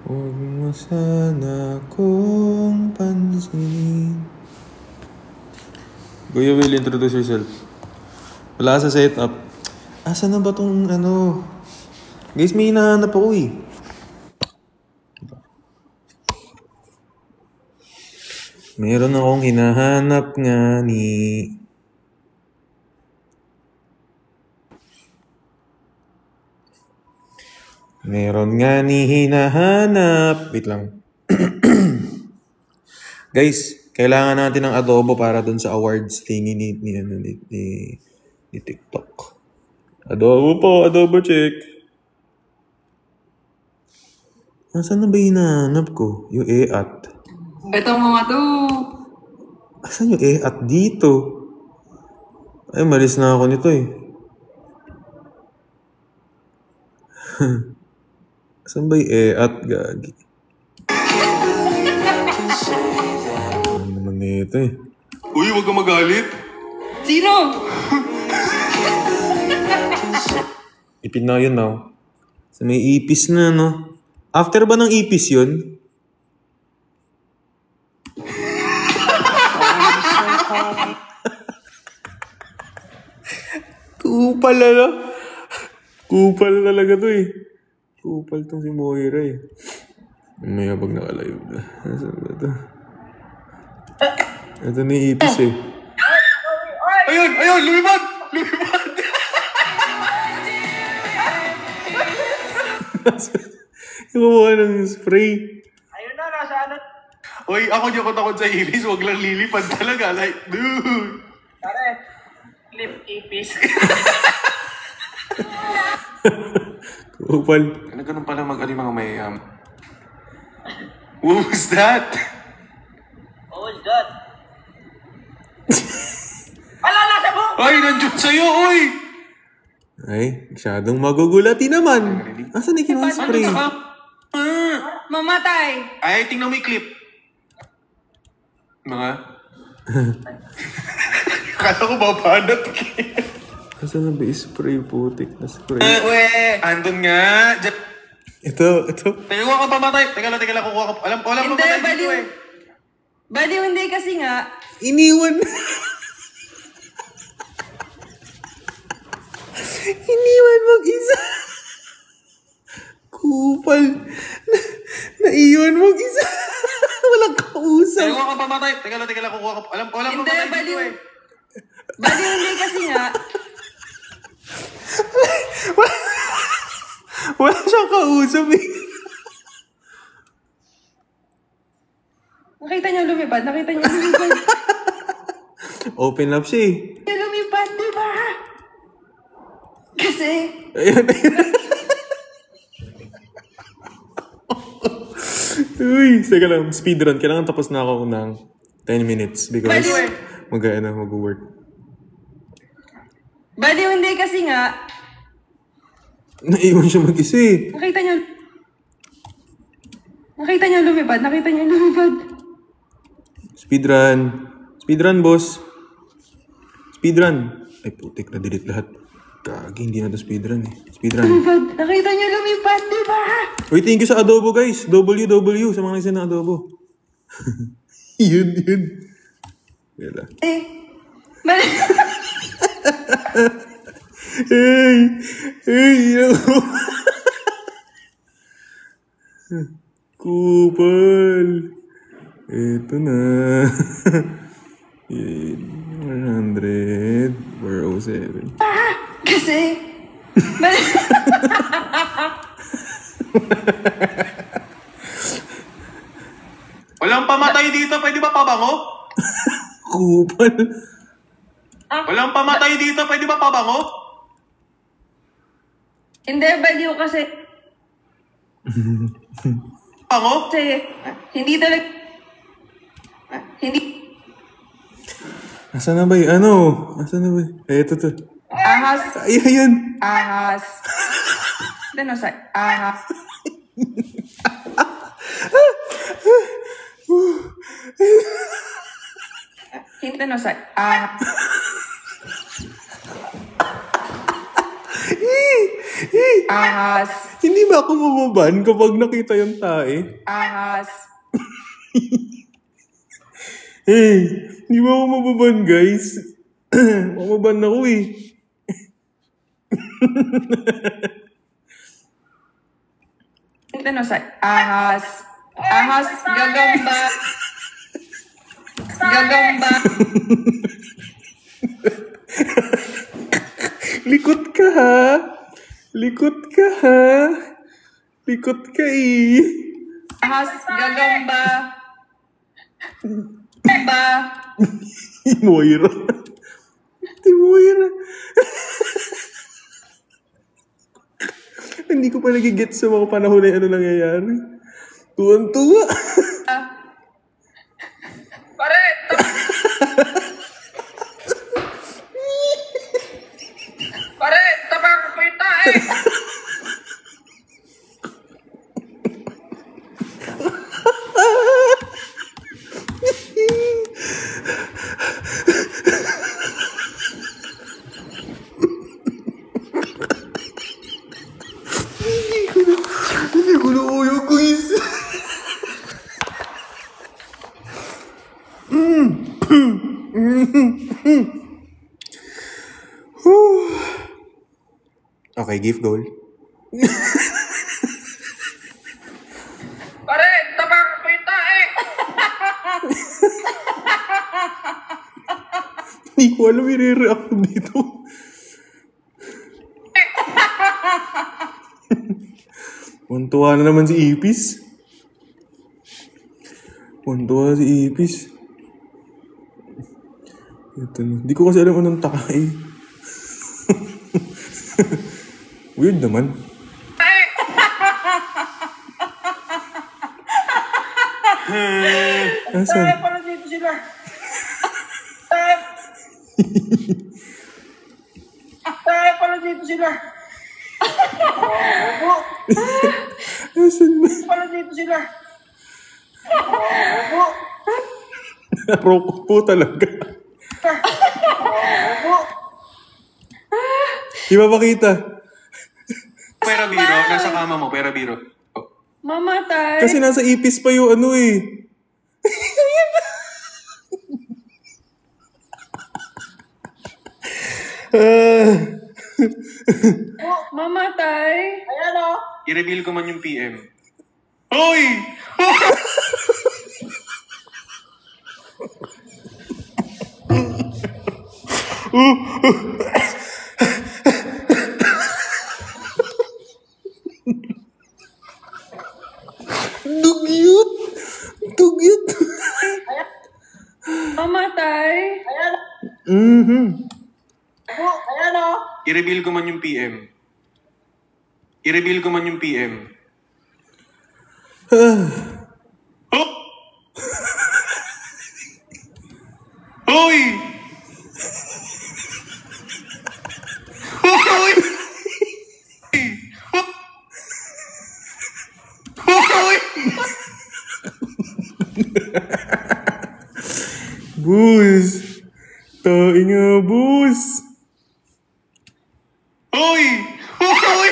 Huwag mo sana kong pansinin. Kuya Will, introduce yourself. Wala ka sa setup. Asa na ba tong ano? Guys, may hinahanap ako eh. Meron akong hinahanap nga ni... Meron nga ni hinahanap. Wait lang. Guys, kailangan natin ng adobo para dun sa awards thingy ni TikTok. Adobo po, adobo check. Nasaan na ba hinahanap ko? Yung e-at. Ito mga to. Asan yung e-at dito? Ay, malis na ako nito eh. Asan ba yung e-at, gagi? Ano naman nito eh. Uy, huwag kang magalit. Sino? Ipin na yun now. So may ipis na, no? After ba ng ipis yun? Kupal na. Kupal talaga to eh. Kupal tong si Moira eh. May habag nakalive na. Nasaan ba ito? Ito na yung ipis eh. Ayun, ayun, lumipad! Lumipad! Yung kumuha ng spray. Ayun na, nasa ano? Uy, ako di ako takot sa iris. Huwag lang lilipad talaga. Like, dude. Tara, lip ipis. Kupal. Ano ganun pala mag-alimang may... What was that? What was that? Ala, nasa mo! Ay, nandiyan sa'yo, uy! Ay, masyadong magugulati naman. Asan ni kinuha spray? Ano ka? Mamatay! Ay, tingnan mo yung clip. Mga... Kala ko babanat. Asan na ba yung spray? Putik na spray. Andun nga. Ito. Teka, kuha ka pamatay. Teka lang, kukuha ka. Alam Hindi, pamatay dito baliw. eh. Baliw, hindi kasi nga. Iniwan. Iniwan mag-isa. Kupal. Naiwan mag-isa. Walang kausap. Teka, kuha ka pamatay. Teka lang, kukuha ka. Alam Hindi, pamatay dito baliw. eh. Baliw, hindi kasi nga. Wala siyang kausap eh. Nakita niyo lumipad? Open up siya eh. Lumipad, di ba? Kasi... Ayun. Uy, teka lang. Speedrun. Kailangan tapos na ako ng 10 minutes because mag-work. Baliw, hindi kasi nga. Naiwan siya mag-isa eh. Nakita niyo lumipad? Speedrun, boss. Speedrun. Ay, putik na delete lahat. Kagi, hindi na to speedrun eh. Speedrun. Lumipad. Nakita niyo lumipad, di ba? Uy, thank you sa adobo, guys. WW sa mga isa na adobo. yun. Wala. Mali. Hey, Kupal. Ito na. 100. 407. Kasi... Mali. Walang pamatay dito. Pwede ba pabango? Kupal. Walang pamatay dito. Pwede ba pabango? Hindi, baliw kasi... Bango? Kasi... Hindi talaga... Hindi... Asan na ba yung ano? Asan na ba? Eto to. Ahas. Ayun. Ahas. Ano sa... Ahas. Hindi ano sa... Ahas. Ahas. Hindi ba ako mababan kapag nakita yung tae? ahas, Hindi ba ako mababan, guys? Mababan ako eh. Tintanong sa ahas, ahas, gagamba, gagamba, Likot ka ha? Likot ka ha? Likot ka eh. ahas, gagamba, ba, Moira. Si Moira. Hindi ko pa nagigit sa mga panahon na ano nangyayari. Tuwan-tuwa. pare, pare, tabang ko yung tae. Hindi ko na uyog ko isa. Okay, gift goal. Pare, tabang ko yung tae. Hindi ko alam i-react ko dito. Puntuwa na naman si Ipis. Puntuwa si Ipis. Ito na. Hindi ko kasi alam anong takay. Weird naman. Asan? Pala dito sila. Tayo pala dito sila. Asan ba? Pala dito sila. Roko po talaga. Di ba makita? Pera biro, nasa kama mo, pera biro. Mamatay. Kasi nasa Ipis pa yung ano eh. Mamatay. Ayan o. I-reveal ko man yung PM. Hoy! Dugyot! Dugyot! Mamatay. Ayan o. Ayan o. I-reveal ko man yung PM. I-reveal ko man yung PM. Oh! Hoy! Hoy! Hoy! Bus! Tae nga, bus! Hoy! Hoy!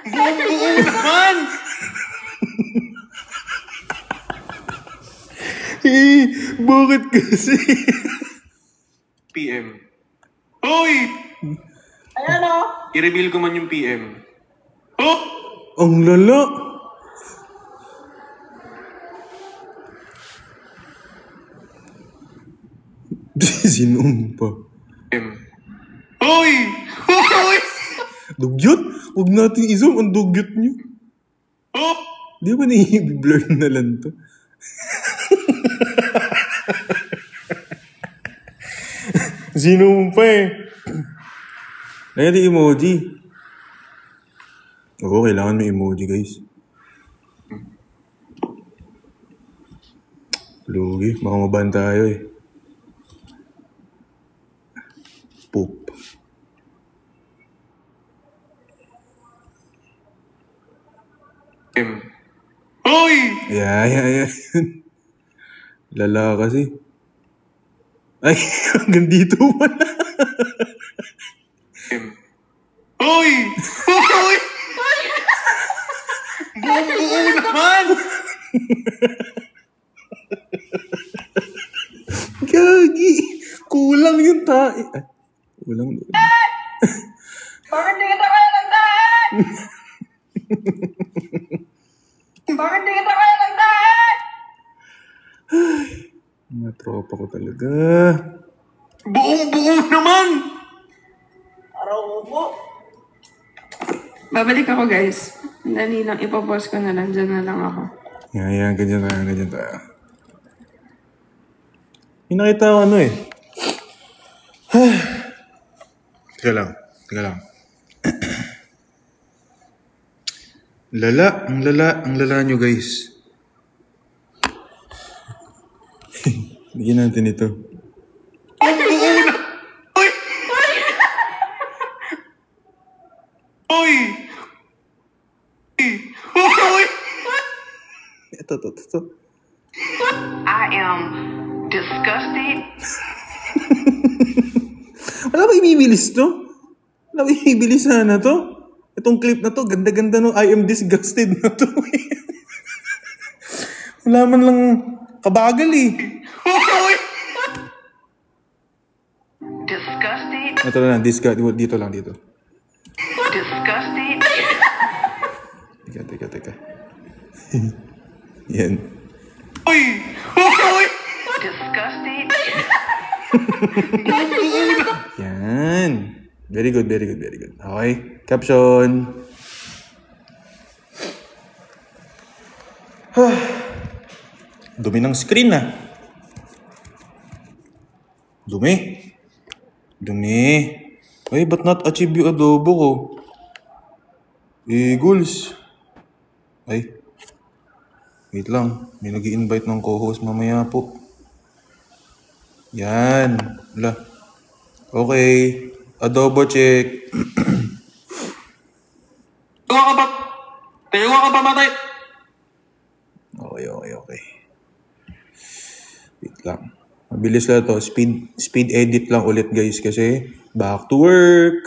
Buong-buo naman! Bakit kasi? PM. Hoy! Ayan o. I-reveal ko man yung PM. Oh! Ang lala! Sinumpa. PM. Hoy! Hoy! Dugyot? Huwag natin i-zoom ang dugyot niyo. Oh! Di ba nai-blur na lang to? Sinumpa eh. Ayan yung emoji. Oo, kailangan may emoji guys. Lugi, baka maban tayo eh. Poop. PM. Hoy! Ay. Lala kasi. Ay, hanggang dito pala. PM. Hoy! Hoy! Buo naman! Gagi! Kulang yung tae. Ay, kulang doon. Bakit di kita kaya ng tahan? Bakit di kita kaya ng tahan? Mga tropa ko talaga. Buong-buo naman! Babalik ako, guys. Dali lang, ipopost ko na lang. Diyan na lang ako. Yan, ganyan tayo. May nakita ko ano eh. Teka lang. Ang lala nyo guys. Bigyan natin ito. Buo na! Hoy! Hoy! Hoy! Ito. I am disgusted. Wala ba ibibilis to? Wala ba ibibilis sana to? Itong clip na to, ganda-ganda no, I am disgusted na to. Wala man lang kabagal eh. Hoy! Disgusted. Ito na lang, dito lang. Disgusted. Teka. Yan. Hoy! Hoy! Disgusted. Yan. Very good. Okay. Caption. Dumi ng screen ah. Dumi. Ay, ba't not achieve yung adobo ko? Eagles. Ay. Wait lang. May nag-i-invite ng co-host mamaya po. Yan. Wala. Okay. Adobo check. Tayo ka ba matay? Okay. Wait lang. Mabilis lang to. Speed edit lang ulit guys kasi back to work.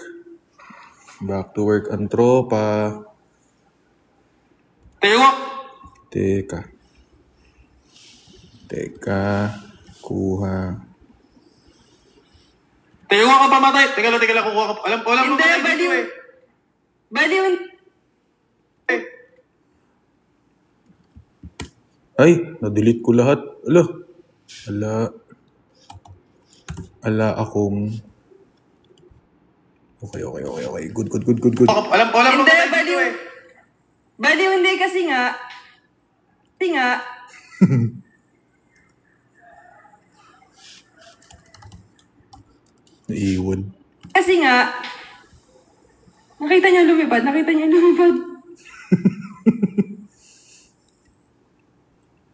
Ang tropa. Tayo ka! Teka. Kuha. Tayo ka ba matay? Teka lang, kukuha ka. Alam mo Hindi, matay dito baliw. eh. Baliw. Ay, na-delete ko lahat. Ala akong... Okay. Good. Alam mo Hindi, matay dito baliw. eh. Baliw, hindi kasi nga. Naiwan. Kasi nga. Nakita niya lumipad.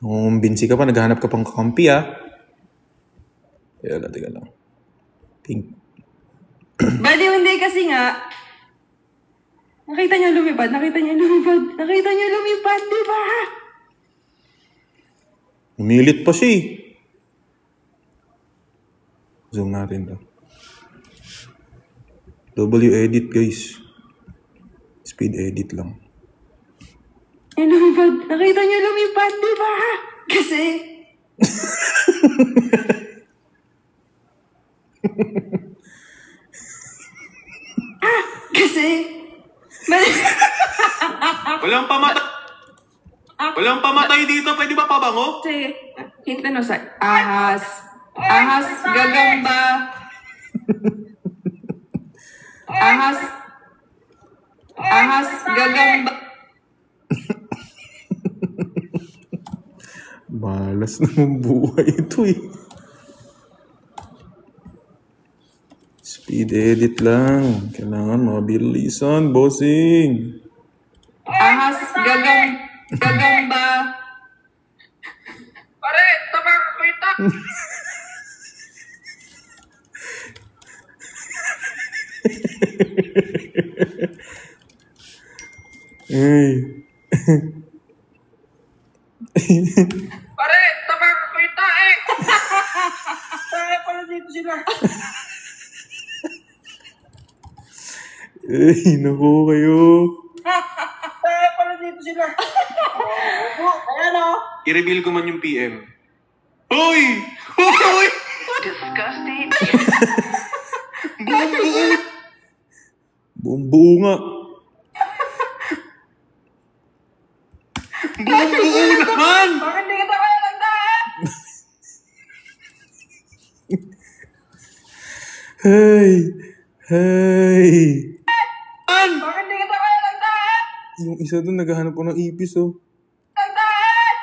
Kumbinsi ka pa, naghahanap ka pang kakampi ah. Teka lang. Pink. Baliw, hindi kasi nga. Nakita niya lumipad, di ba? Umilit pa siya eh. Zoom natin to. W edit guys. Speed edit lang. Nakita niya lumipad, di ba? Kasi... Walang pamatay dito. Pwede ba pabango? Kasi, hint na sa ahas, gagamba, ahas, gagamba. Malas naman buhay ito eh. Speed edit lang. Kailangan mabilisan, bossing. Ahas, gagamba. Pare, tama ka kita. Ay. Pare, tama ka kita eh. Pare, pala dito sila. Ay, naku kayo. Kaya pala dito sila. Ayan o. I-reveal ko man yung PM. Hoy! Hoy! Disgusting. Buong-buo! Buong-buo nga. Buong-buo naman! Bakit hindi kita kaya nagtahan? Hey! Hey! Bakit hindi kita kaya nagtahan? Yung isa doon naghahanap ko ng ipis, oh. Nagtahan!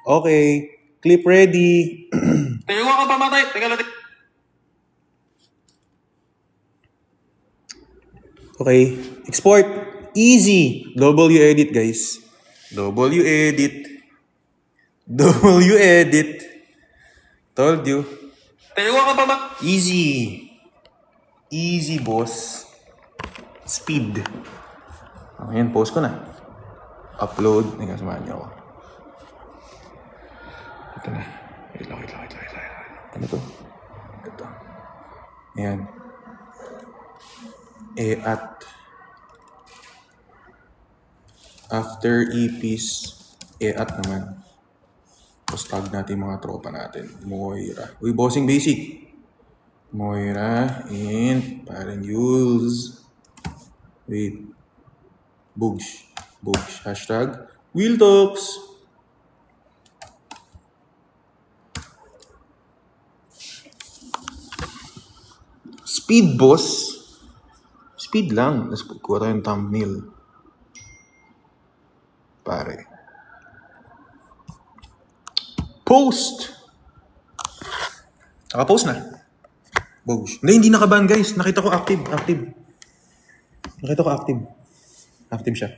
Okay. Clip ready. Tayo ka pamatay. Teka lang. Okay. Export. Easy. W-edit, guys. W-edit. W-edit. Told you. Tayo ka pamatay. Easy. Easy, boss. Speed. Ayan, post ko na. Upload. Teka, samahan niyo ako. Ito na. Wait lang. Ano to? Ito. Ayan. At after EPs, at naman. Tapos tag natin mga tropa natin. Moira. Uy, bossing basic. Moira and parang Yules. Wait. Bugs. Hashtag Wheel Talks. Speed, boss. Speed lang. Tapos kuha tayo ng thumbnail. Pare. Post! Naka-post na. Bogus. Hindi nakaban, guys. Nakita ko active. Active siya.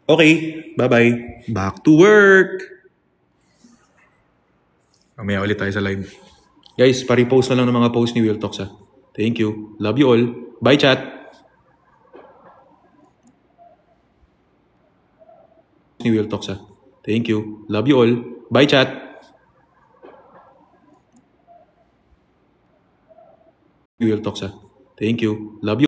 Okay. Bye-bye. Back to work. Mamaya ulit tayo sa live. Guys, pa-repost na lang ng mga post ni Will Talks, ha. Thank you. Love you all. Bye, chat. Ni Will Talks, ha. Thank you. Love you all. Bye, chat. Will Talks, ha. Thank you. Love you.